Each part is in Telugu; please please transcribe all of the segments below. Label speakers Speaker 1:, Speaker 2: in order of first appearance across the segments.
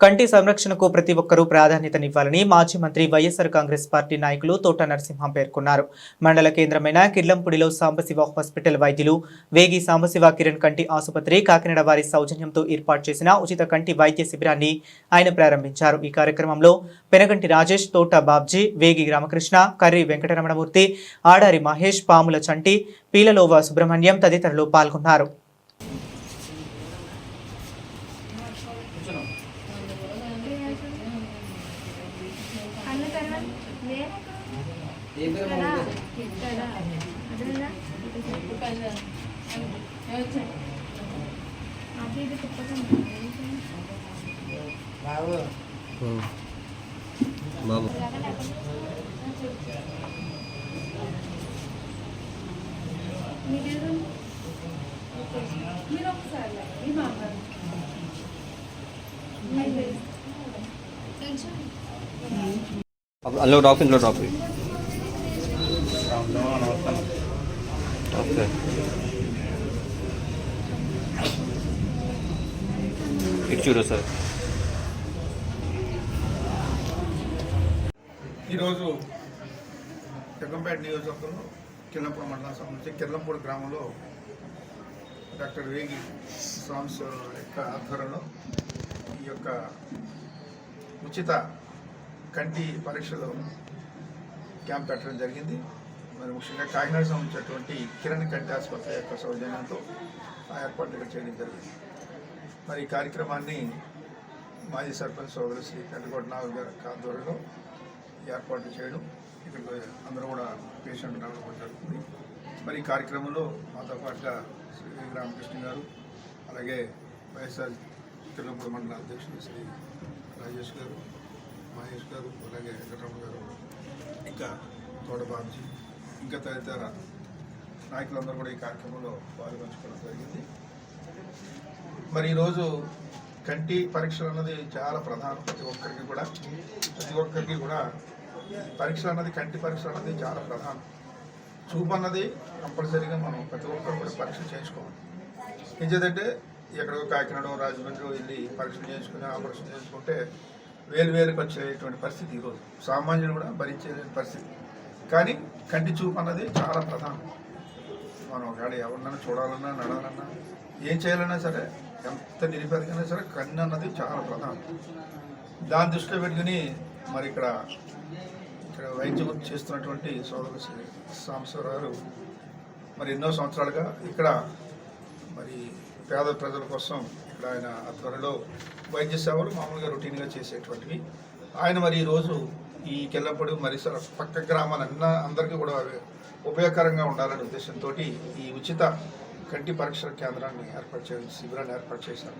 Speaker 1: కంటి సంరక్షణకు ప్రతి ఒక్కరూ ప్రాధాన్యతనివ్వాలని మాజీ మంత్రి వైఎస్ఆర్ కాంగ్రెస్ పార్టీ నాయకులు తోట నరసింహం పేర్కొన్నారు. మండల కేంద్రమైన కిర్లంపూడిలో సాంబశివ హాస్పిటల్ వైద్యులు వేగి సాంబశివ కిరణ్ కంటి ఆసుపత్రి కాకినాడ వారి సౌజన్యంతో ఏర్పాటు చేసిన ఉచిత కంటి వైద్య శిబిరాన్ని ఆయన ప్రారంభించారు. ఈ కార్యక్రమంలో పెనగంటి రాజేష్, తోట బాబ్జీ, వేగి రామకృష్ణ, కర్రి వెంకటరమణమూర్తి, ఆడారి మహేష్, పాముల చంటి, పీలలోవ సుబ్రహ్మణ్యం తదితరులు పాల్గొన్నారు.
Speaker 2: అందులో డ్రాప్ ఇందులో డ్రాప్ ఓకే. ఇటు చూడు సార్.
Speaker 3: ఈరోజు జగ్గంపేట నియోజకవర్గంలో కిర్లంపూడి మండలం సంబంధించి కిర్లంపూడి గ్రామంలో డాక్టర్ వేగి సాంస్ యొక్క ఆధ్వర్యంలో ఈ యొక్క ఉచిత కంటి పరీక్షలు క్యాంప్ పెట్టడం జరిగింది. మరి ముఖ్యంగా కాకినాడ సంబంధించినటువంటి కిరణ్ కంటి ఆసుపత్రి యొక్క సౌజన్యంతో ఆ ఏర్పాట్లు ఇక్కడ చేయడం జరిగింది. మరి ఈ కార్యక్రమాన్ని మాజీ సర్పంచ్ సోదరు శ్రీ కంటికోట నాగర్ గారి ఆధ్వర్యంలో ఏర్పాట్లు చేయడం, ఇక్కడ అందరూ కూడా పేషెంట్ రావడం జరుగుతుంది. మరి ఈ కార్యక్రమంలో మాతో పాటుగా శ్రీ రామకృష్ణ గారు, అలాగే వైఎస్ఆర్ కిర్లంపూడి మండల అధ్యక్షుడు శ్రీ రాజేష్ గారు, మహేష్ గారు, అలాగే వెంకటరమణ గారు, ఇంకా తోట బాబ్జీ, ఇంకా తదితర నాయకులందరూ కూడా ఈ కార్యక్రమంలో పాల్గొంచుకోవడం జరిగింది. మరి ఈరోజు కంటి పరీక్షలు అన్నది చాలా ప్రధానం. ప్రతి ఒక్కరికి కూడా పరీక్షలు అన్నది, కంటి పరీక్షలు అన్నది చాలా ప్రధానం. చూపు అన్నది కంపల్సరీగా మనం ప్రతి ఒక్కరు కూడా పరీక్షలు చేయించుకోవాలి. ఏం చేద్దంటే ఎక్కడో కాకినాడ, రాజమండ్రి వెళ్ళి పరీక్షలు చేయించుకుని ఆపరేషన్ చేసుకుంటే వేరువేరుకు వచ్చేటువంటి పరిస్థితి ఈరోజు సామాన్యులు కూడా భరించే పరిస్థితి. కానీ కంటి చూపు అన్నది చాలా ప్రధానం. మనం ఒకవేళ ఎవరినైనా చూడాలన్నా, నడాలన్నా, ఏం చేయాలన్నా సరే, ఎంత నిరుపేదకైనా సరే కన్ను అన్నది చాలా ప్రధానం. దాన్ని దృష్టిలో పెట్టుకుని మరి ఇక్కడ వైద్యం చేస్తున్నటువంటి సోదరు శ్రీ సాంబశివ గారు మరి ఎన్నో సంవత్సరాలుగా ఇక్కడ మరి పేద ప్రజల కోసం ఇక్కడ ఆయన ఆధ్వర్యంలో వైద్య సేవలు మామూలుగా రొటీన్గా చేసేటువంటివి. ఆయన మరి ఈరోజు ఈ కిర్లంపూడి మరి పక్క గ్రామాలన్నీ కూడా ఉపయోగకరంగా ఉండాలనే ఉద్దేశంతో ఈ ఉచిత కంటి పరీక్షల కేంద్రాన్ని శిబిరాన్ని ఏర్పాటు చేశారు.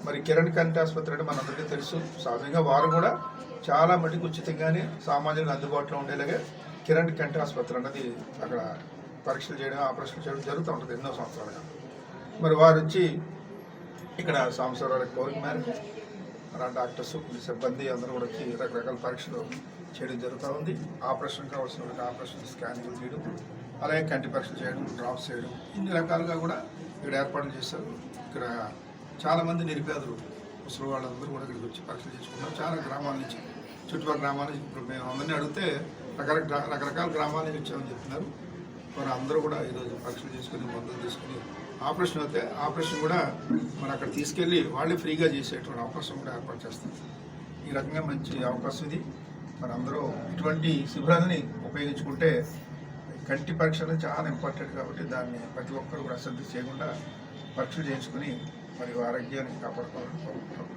Speaker 3: మరి కిరణ్ కంటి ఆసుపత్రి అంటే మనందరికీ తెలుసు. సహజంగా వారు కూడా చాలా మటుకు ఉచితంగానే సామాన్యులకు అందుబాటులో ఉండేలాగే కిరణ్ కంటి ఆసుపత్రి అన్నది అక్కడ పరీక్షలు చేయడం, ఆపరేషన్లు చేయడం జరుగుతూ ఉంటుంది ఎన్నో సంవత్సరాలుగా. మరి వారు వచ్చి ఇక్కడ సాంబశివరావు కోరిక మేరకు మన డాక్టర్స్, సిబ్బంది అందరూ కూడా వచ్చి రకరకాల పరీక్షలు చేయడం జరుగుతూ ఉంది. ఆపరేషన్ కావాల్సిన ఆపరేషన్ స్కానింగ్ చేయడం, అలాగే కంటి పరీక్షలు చేయడం, డ్రాప్స్ చేయడం, ఇన్ని రకాలుగా కూడా ఇక్కడ ఏర్పాట్లు చేశారు. ఇక్కడ చాలామంది నిరుపేదలు, ముసలి వాళ్ళందరూ కూడా ఇక్కడికి వచ్చి పరీక్షలు చేసుకున్నారు. చాలా గ్రామాల నుంచి, చుట్టుపక్కల గ్రామాల నుంచి. ఇప్పుడు మేము అందరినీ అడిగితే రకరకాల గ్రామాల నుంచి వచ్చామని చెప్తున్నారు. మరి అందరూ కూడా ఈరోజు పరీక్షలు చేసుకుని, మందులు తీసుకుని ఆపరేషన్ అయితే ఆపరేషన్ కూడా మరి అక్కడ తీసుకెళ్ళి వాళ్ళే ఫ్రీగా చేసేటువంటి అవకాశం కూడా ఏర్పాటు చేస్తారు. ఈ రకంగా మంచి అవకాశం ఇది. మరి అందరూ ఇటువంటి శిబిరాన్ని ఉపయోగించుకుంటే కంటి పరీక్ష అనేది చాలా ఇంపార్టెంట్ కాబట్టి దాన్ని ప్రతి ఒక్కరు కూడా అశ్రద్ధ చేయకుండా పరీక్షలు చేయించుకుని మరి ఆరోగ్యాన్ని కాపాడుకోవాలని కోరుకుంటున్నాం.